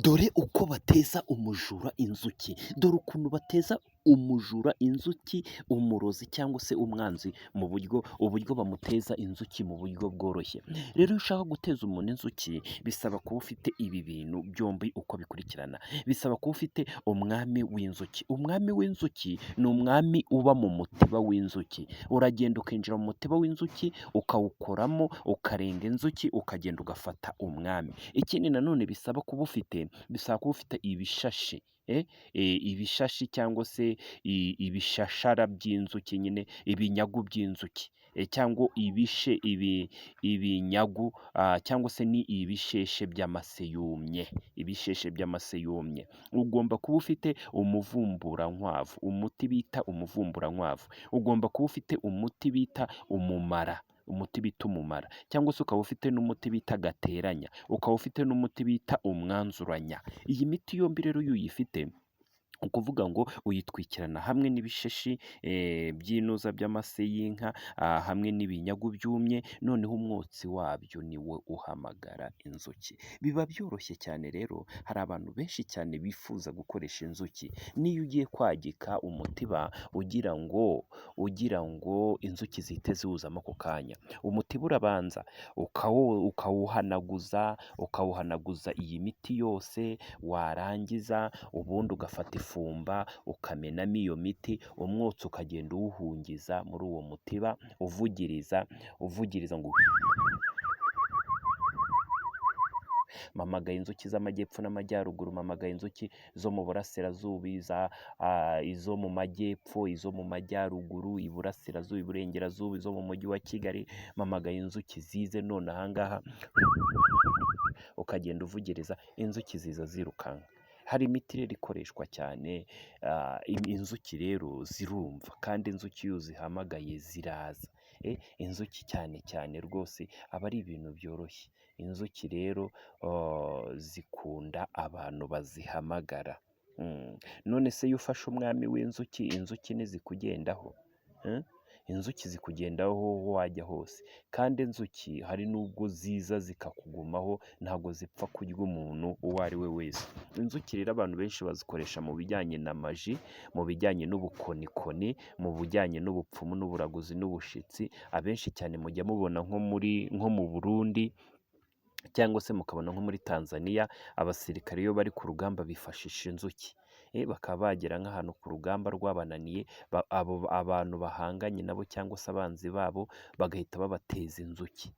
Dore uko bateza umujura inzuki, dore ukuntu bateza umujura inzuki, umurozi cyangwa se umwanzi mu uburyo bamuteza inzuki mu buryo bworoshye. Rero iyo ushaka guteza umuntu inzuki bisaba kuba ufite ibi bintu byombi uko bikurikirana, bisaba kuba ufite umwami w'inzuki. Umwami w'inzuki ni umwami uba mu mutiba w'inzuki, uragenda ukinjira mu mutiba w'inzuki ukawukoramo ukarenga inzuki ukagenda ugafata umwami. Ikindi nanone bisaba kuba ufite ibishashi, ibishashi cyangwa se ibishashara by'inzuki, nyine ibinyagu by'inzuki, cyangwa ibinyagu, cyangwa se ni ibisheshe by'amase yumye, ibisheshe by'amase yumye. Ugomba kuba ufite umuvumburankwavu, umuti bita umuvumburankwavu, ugomba kuba ufite umuti bita umumara, umuti bita umumara, cyangwa se ukaba ufite n'umuti bita gateranya, ukaba ufite n'umuti bita umwanzuranya. Iyi miti yombi rero iyo uyifite ni ukuvuga ngo uyitwikirana hamwe n'ibishashi by'inuza by'amase y'inka, hamwe n'ibinyagu byumye, noneho umwotsi wabyo ni wo uhamagara inzuki. Biba byoroshye cyane rero, hari abantu benshi cyane bifuza gukoresha inzuki. N'iyo ugiye kwagika umutiba ugira ngo inzuki zihite ziwuzamo ako kanya, umutiba urabanza ukawuhanaguza iyi miti yose, warangiza ubundi ugafata ifumba ukamenamo iyo miti, umwotsi ukagenda uwuhungiza muri uwo mutiba, uvugiriza ngo mpamagaye inzuki z'amajyepfo n'amajyaruguru, mpamagaye inzuki zo mu burasirazuba, izo mu majyepfo, izo mu majyaruguru, iburasirazuba, iburengerazuba, izo mu mujyi wa Kigali, mpamagaye inzuki zize none aha ngaha, ukagenda uvugiriza inzuki ziza zirukanka. Hari imiti rero ikoreshwa cyane, inzuki rero zirumva, kandi inzuki iyo uzihamagaye ziraza. Inzuki cyane cyane rwose aba ari ibintu byoroshye. Inzuki rero zikunda abantu bazihamagara. None se iyo ufashe umwami w'inzuki, inzuki ntizikugendaho? Inzuki zikugendaho aho wajya hose, kandi inzuki hari n'ubwo ziza zikakugumaho, ntabwo zipfa kurya umuntu uwo ari we wese. Inzuki rero abantu benshi bazikoresha mu bijyanye na maji, mu bijyanye n'ubukonikoni, mu bijyanye n'ubupfumu n'uburaguzi n'ubushitsi. Abenshi cyane mujya mubona nko mu Burundi cyangwa se mukabona nko muri Tanzania, abasirikare iyo bari ku rugamba bifashisha inzuki. Bakaba bagera nk'ahantu ku rugamba rwabananiye, abantu bahanganye nabo cyangwa se abanzi babo bagahita babateza inzuki.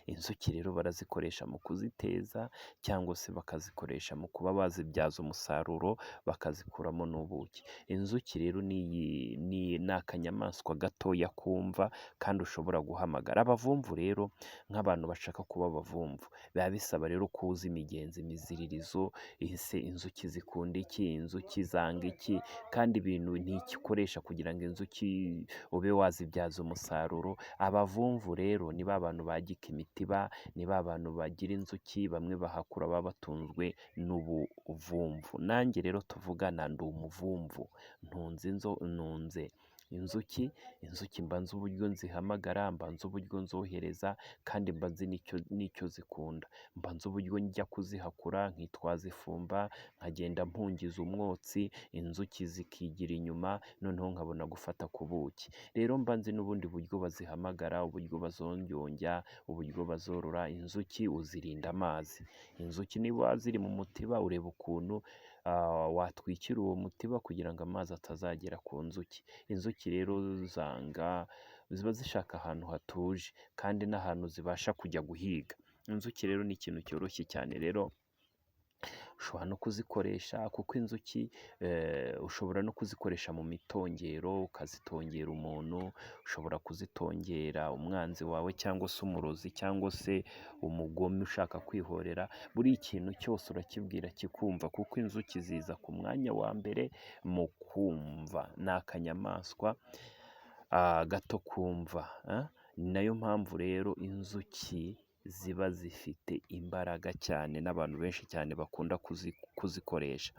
Inzuki rero barazikoresha mu kuziteza, cyangwa se bakazikoresha mu kuba bazibyaza umusaruro bakazikuramo n'ubuki. Inzuki rero ni akanyamaswa gatoya kumva kandi ushobora guhamagara. Abavumvu rero, nk'abantu bashaka kuba abavumvu, biba bisaba rero ko uzi imigenzo, imiziririzo, ese inzuki zikunda iki, inzuki zanga iki, kandi ibintu ntikikoresha kugira ngo inzuki ube wazibyaza umusaruro. Abavumvu rero ni ba bantu bagika imitiba, ni ba bantu bagira inzuki, bamwe bahakura baba batunzwe n'ubuvumvu. Nanjye rero tuvugana ndi umuvumvu, ntunze inzuki mba nzi uburyo nzihamagara, mba nzi uburyo nzohereza, kandi mba nzi n'icyo zikunda. Mba nzi uburyo njya kuzihakura, nkitwaza ifumba, nkagenda mpungiza umwotsi, inzuki zikigira inyuma, noneho nkabona gufata ku buki. Rero mba nzi n'ubundi buryo bazihamagara, uburyo bazongyongya, uburyo bazorora. Inzuki uzirinda amazi. Inzuki niba ziri mu mutiba, ureba ukuntu watwikira uwo mutiba kugira ngo amazi atazagera ku nzuki. Inzuki rero ziba zishaka ahantu hatuje, kandi n'ahantu zibasha kujya guhiga. Inzuki rero ni ikintu cyoroshye cyane rero, ushobora no kuzikoresha, kuko inzuki ushobora no kuzikoresha mu mitongero, ukazitongera umuntu, ushobora kuzitongera umwanzi wawe, cyangwa se umurozi, cyangwa se umugome ushaka kwihorera. Buri ikintu cyose urakibwira kikumva, kuko inzuki ziza ku mwanya wa mbere mu kumva. Ni akanyamaswa gato kumva. Ni nayo mpamvu rero inzuki ziba zifite imbaraga cyane, n'abantu benshi cyane bakunda kuzikoresha.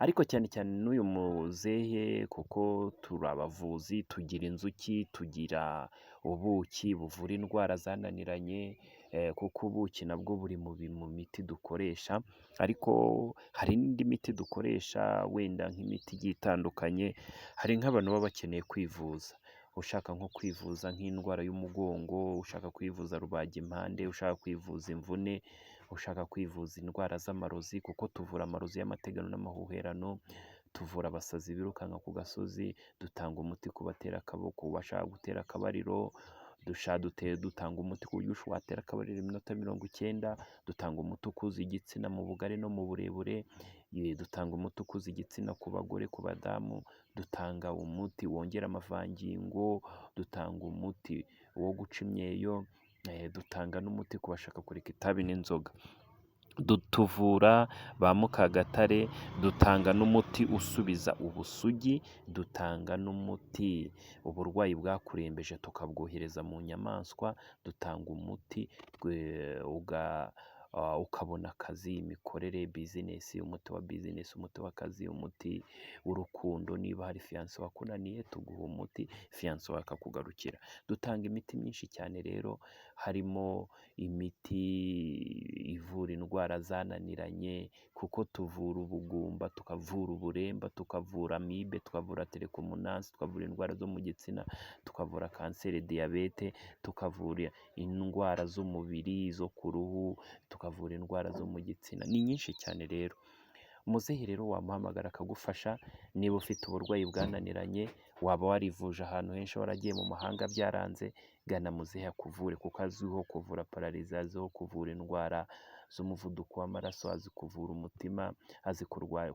Ariko cyane cyane n'uyu muzehe, kuko turi abavuzi, tugira inzuki, tugira ubuki buvura indwara zananiranye, kuko ubuki nabwo buri mu miti dukoresha, ariko hari n'indi miti dukoresha wenda nk'imiti igiye itandukanye. Hari nk'abantu baba bakeneye kwivuza, ushaka nko kwivuza nk'indwara y'umugongo, ushaka kwivuza rubagimpande, ushaka kwivuza imvune, ushaka kwivuza indwara z'amarozi, kuko tuvura amarozi y'amategano n'amahuherano, tuvura abasazi birukanka ku gasozi, dutanga umuti ku batera akaboko, bashaka gutera akabariro, dutanga umuti ku buryo watera akabariro iminota 90, dutanga umuti ukuza igitsina mu bugari no mu burebure, dutanga umuti ukuza igitsina ku bagore, ku badamu, dutanga umuti wongera amavangingo, dutanga umuti wo guca imyeyo, dutanga n'umuti ku bashaka kureka itabi n'inzoga. Tuvura ba Mukagatare, dutanga n'umuti usubiza ubusugi, dutanga n'umuti uburwayi bwakurembeje tukabwohereza mu nyamaswa, dutanga umuti ukabona akazi, imikorere, bizinesi, umuti wa bizinesi, umuti w'akazi, umuti w'urukundo. Niba hari fiyanse wakunaniye tuguha umuti, fiyanse wawe akakugarukira. Dutanga imiti myinshi cyane rero, harimo imiti ivura indwara zananiranye, kuko tuvura ubugumba, tukavura uburemba, tukavura amibe, tukavura telekomunasi, tukavura indwara zo mu gitsina, tukavura kanseri, diyabete, tukavura indwara z'umubiri, zo ku ruhu, tukavura indwara zo mu gitsina. Ni nyinshi cyane rero. Muzehe rero wamuhamagara akagufasha. Niba ufite uburwayi bwananiranye, waba warivuje ahantu henshi, waragiye mu mahanga byaranze, gana muzehe akuvure, kuko azwiho kuvura pararizi, azwiho kuvura indwara z'umuvuduko w'amaraso, azi kuvura umutima, azi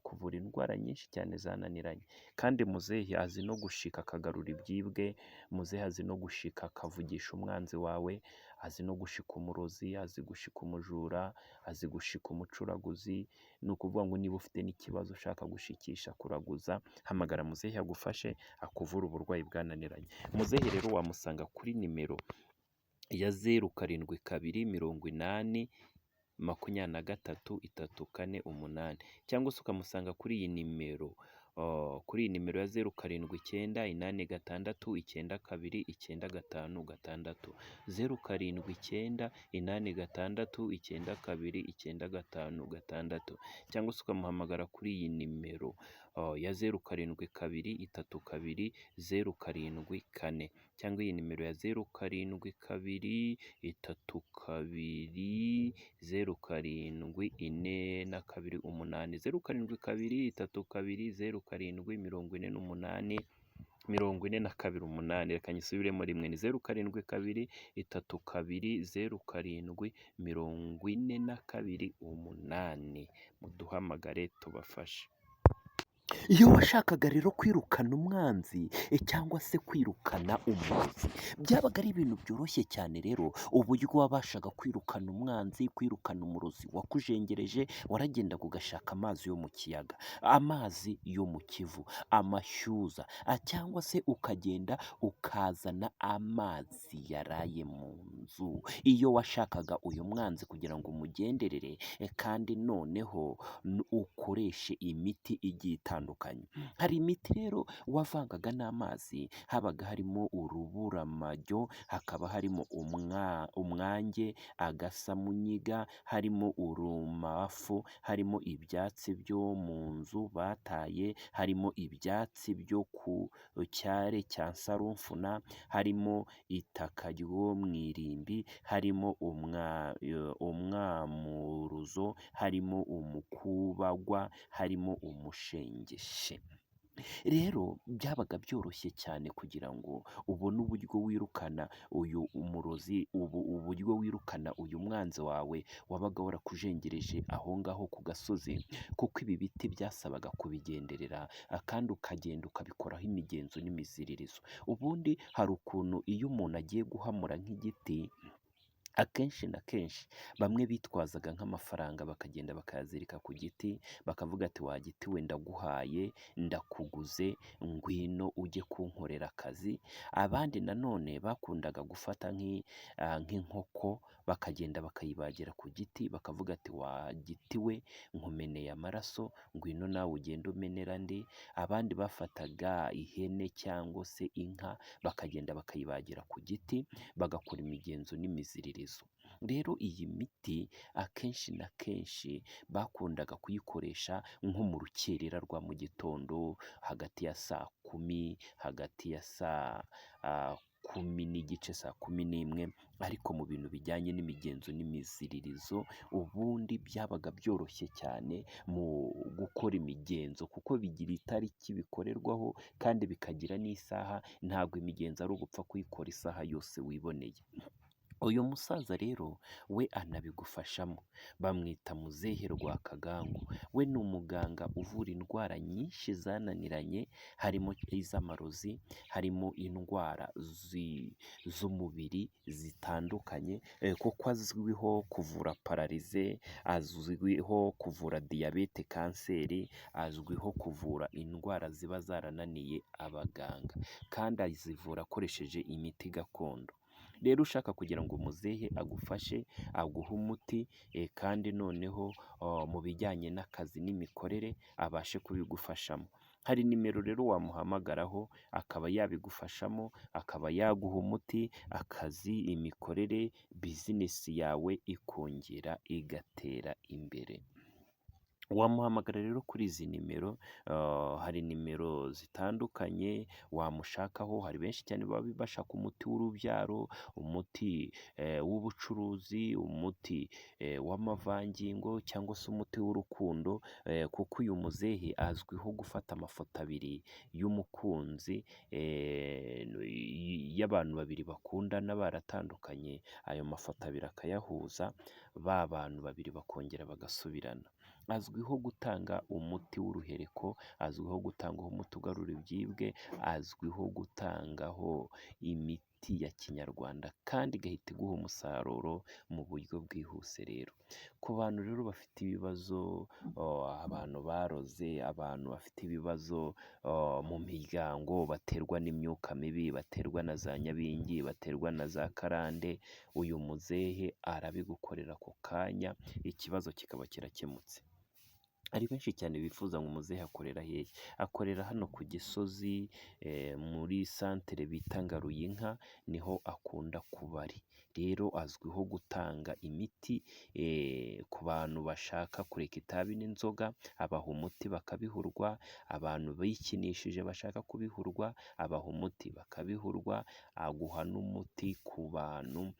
kuvura indwara nyinshi cyane zananiranye. Kandi muzehe azi no gushika akagarura ibyibwe, muzehe azi no gushika akavugisha umwanzi wawe, azi no gushika umurozi, azi gushika umujura, azi gushika umucuraguzi. Ni ukuvuga ngo niba ufite n'ikibazo ushaka gushikisha, kuraguza, hamagara muzehe agufashe akuvura uburwayi bwananiranye. Muzehe rero wamusanga kuri nimero ya 07 2 80 23 cyangwa se ukamusanga kuri iyi nimero ya 07 8 6 9 2 9 5 6, 07 8 6 9 2 9 5 6, cyangwa se ukamuhamagara kuri iyi nimero ya 07 2 32 074, cyangwa iyi nimero ya 07 2 32 074 8, 07 2 32 074 8. Reka nyisubiremo rimwe, ni 07 2 32 074 8. Muduhamagare tubafashe. Iyo washakaga rero kwirukana umwanzi cyangwa se kwirukana umurozi, byabaga ari ibintu byoroshye cyane rero. Uburyo wabashaga kwirukana umwanzi, kwirukana umurozi wakujengereje, waragendaga ugashaka amazi yo mu kiyaga, amazi yo mu Kivu, amashyuza, cyangwa se ukagenda ukazana amazi yaraye mu nzu. Iyo washakaga uyu mwanzi kugira ngo umugenderere, kandi noneho ukoreshe imiti igiye itandukanye. Hari imiti rero wavangaga n'amazi, habaga harimo uruburamajyo, hakaba harimo umwange, agasamunyiga, harimo urumafu, harimo ibyatsi byo mu nzu bataye, harimo ibyatsi byo ku cyare cya sarumfuna, harimo itaka ryo mu irimbi, harimo umwamuruzo, harimo umukubagwa, harimo umushengeshe. Rero byabaga byoroshye cyane kugira ngo ubone uburyo wirukana uyu umurozi, uburyo wirukana uyu mwanzi wawe wabaga warakujengereje aho ngaho ku gasozi, kuko ibi biti byasabaga kubigenderera, kandi ukagenda ukabikoraho imigenzo n'imiziririzo. Ubundi hari ukuntu iyo umuntu agiye guhamura nk'igiti, akenshi na kenshi bamwe bitwazaga nk'amafaranga bakagenda bakayazirika ku giti, bakavuga ati wa giti we ndaguhaye, ndakuguze, ngwino ujye kunkorera akazi. Abandi nanone bakundaga gufata nk'inkoko, bakagenda bakayibagira ku giti, bakavuga ati wa giti we nkumeneye amaraso, ngwino nawe ugenda umenera andi. Abandi bafataga ihene cyangwa se inka, bakagenda bakayibagira ku giti, bagakora imigenzo n'imiziririzo. Rero iyi miti akenshi na kenshi bakundaga kuyikoresha nko mu rukerera rwa mu gitondo, hagati ya saa kumi, hagati ya kumi n'igice, saa kumi n'imwe, ariko mu bintu bijyanye n'imigenzo n'imiziririzo, ubundi byabaga byoroshye cyane mu gukora imigenzo, kuko bigira itariki bikorerwaho kandi bikagira n'isaha, ntabwo imigenzo ari ugupfa kuyikora isaha yose wiboneye. Uyu musaza rero we anabigufashamo, bamwita Muzehe Rwakagangu, we ni umuganga uvura indwara nyinshi zananiranye, harimo iz'amarozi, harimo indwara z'umubiri zitandukanye, kuko azwiho kuvura pararize, azwiho kuvura diyabete, kanseri, azwiho kuvura indwara ziba zarananiye abaganga, kandi azivura akoresheje imiti gakondo. Rero ushaka kugira ngo muzehe agufashe, aguhe umuti, kandi noneho mu bijyanye n'akazi n'imikorere abashe kubigufashamo, hari nimero rero wamuhamagaraho akaba yabigufashamo, akaba yaguha umuti, akazi, imikorere, bizinesi yawe ikongera igatera imbere. Wamuhamagara rero kuri izi nimero, hari nimero zitandukanye wamushakaho, hari benshi cyane baba bashaka umuti w'urubyaro, umuti w'ubucuruzi, umuti w'amavangingo, cyangwa se umuti w'urukundo, kuko uyu muzehe azwiho gufata amafoto abiri y'umukunzi, y'abantu babiri bakundana baratandukanye, ayo mafoto abiri akayahuza, ba bantu babiri bakongera bagasubirana. Azwiho gutanga umuti w'uruhereko, azwiho gutangaho umuti ugarura ibyibwe, azwiho gutangaho imiti ya kinyarwanda, kandi igahita iguha umusaruro mu buryo bwihuse. Rero ku bantu rero bafite ibibazo, abantu baroze, abantu bafite ibibazo mu miryango, baterwa n'imyuka mibi, baterwa na za nyabingi, baterwa na za karande, uyu muzehe arabigukorera ako kanya, ikibazo kikaba kirakemutse. Hari benshi cyane bifuza ngo muzehe akorera hehe, akorera hano ku Gisozi, muri santere bita Ngaruyinka, niho akunda kuba ari. Rero azwiho gutanga imiti ku bantu bashaka kureka itabi n'inzoga, abaha umuti bakabihurwa, abantu bikinishije bashaka kubihurwa, abaha umuti bakabihurwa, aguha n'umuti ku bantu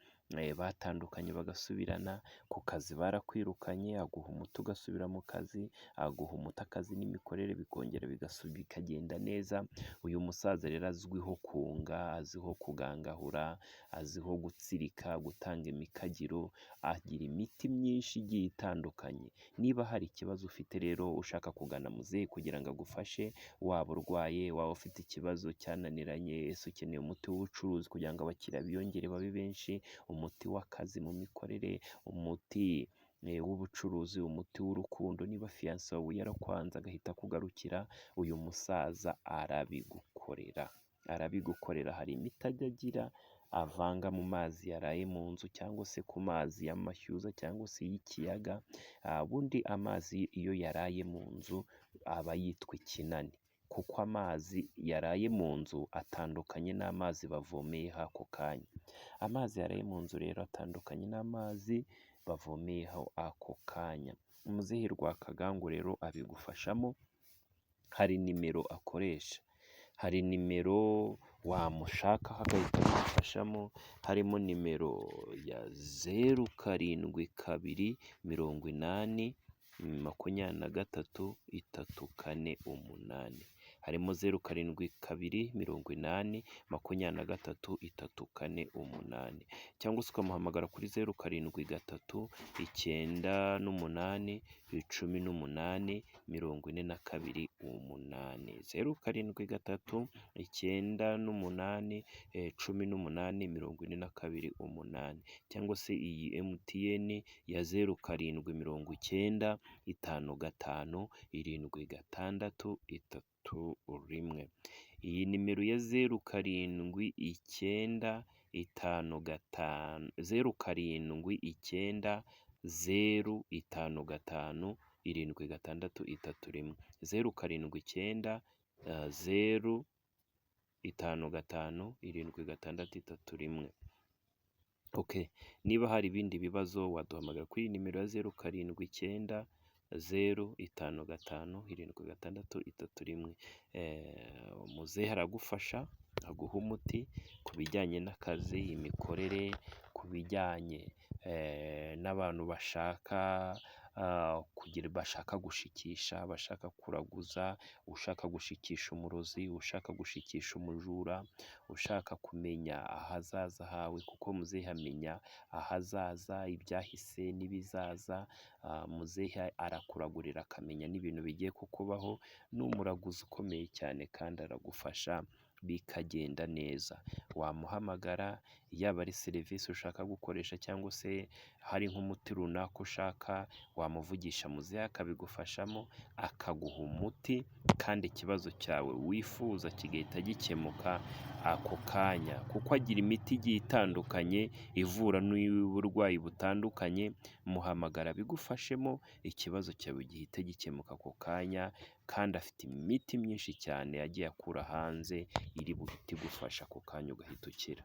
batandukanye bagasubirana, ku kazi barakwirukanye, aguha umuti ugasubira mu kazi, aguha umuti akazi n'imikorere bikongera bikagenda neza. Uyu musaza rero azwiho kunga, azwiho kugangahura, azwiho gutsirika, gutanga imikagiro, agira imiti myinshi igiye itandukanye. Niba hari ikibazo ufite rero ushaka kugana muzehe kugira ngo agufashe, waba urwaye, waba ufite ikibazo cyananiranye, ese ukeneye umuti w'ubucuruzi kugira ngo abakiriya biyongere babe benshi, umuti w'akazi mu mikorere, umuti w'ubucuruzi, umuti w'urukundo, niba fiyanse wawe yarakwanze agahita akugarukira, uyu musaza arabigukorera. Hari imiti ajya agira avanga mu mazi yaraye mu nzu, cyangwa se ku mazi y'amashyuza, cyangwa se y'ikiyaga. Ubundi amazi iyo yaraye mu nzu aba yitwa ikinani, kuko amazi yaraye mu nzu atandukanye n'amazi bavomeyeho ako kanya. Amazi yaraye mu nzu rero atandukanye n'amazi bavomeyeho ako kanya. Muzehe Rwakagangu rero abigufashamo, hari nimero akoresha, hari nimero wamushakaho agahita agufashamo, harimo nimero ya 0722 83 34 8, harimo 0722 83 34 8, cyangwa se ukamuhamagara kuri 0739 18 18 42 8, 0739 18 18 42 8, cyangwa se iyi MTN ya 0790 55 76 31. Iyi nimero ya 0790 55 0790 055 76 31, 0790 055 76 31. Okay. Niba hari ibindi bibazo waduhamagara kuri nimero ya 0790 055 7631. Muzehe aragufasha, aguha umuti ku bijyanye n'akazi, imikorere, ku bijyanye n'abantu bashaka bashaka gushikisha, bashaka kuraguza, ushaka gushikisha umurozi, ushaka gushikisha umujura, ushaka kumenya ahazaza hawe, kuko muzehe amenya ahazaza, ibyahise n'ibizaza. Muzehe arakuragurira akamenya n'ibintu bigiye kukubaho. Ni umuraguzi ukomeye cyane kandi aragufasha bikagenda neza. Wamuhamagara yaba ari serivisi ushaka gukoresha cyangwa se hari nk'umuti runaka ushaka, wamuvugisha muzehe akabigufashamo, akaguha umuti kandi ikibazo cyawe wifuza kigahita gikemuka ako kanya, kuko agira imiti igiye itandukanye ivura n'uburwayi butandukanye. Muhamagara bigufashemo, ikibazo cyawe gihita gikemuka ako kanya, kandi afite imiti myinshi cyane yagiye akura hanze iri buhite igufasha ako kanya ugahita ukira.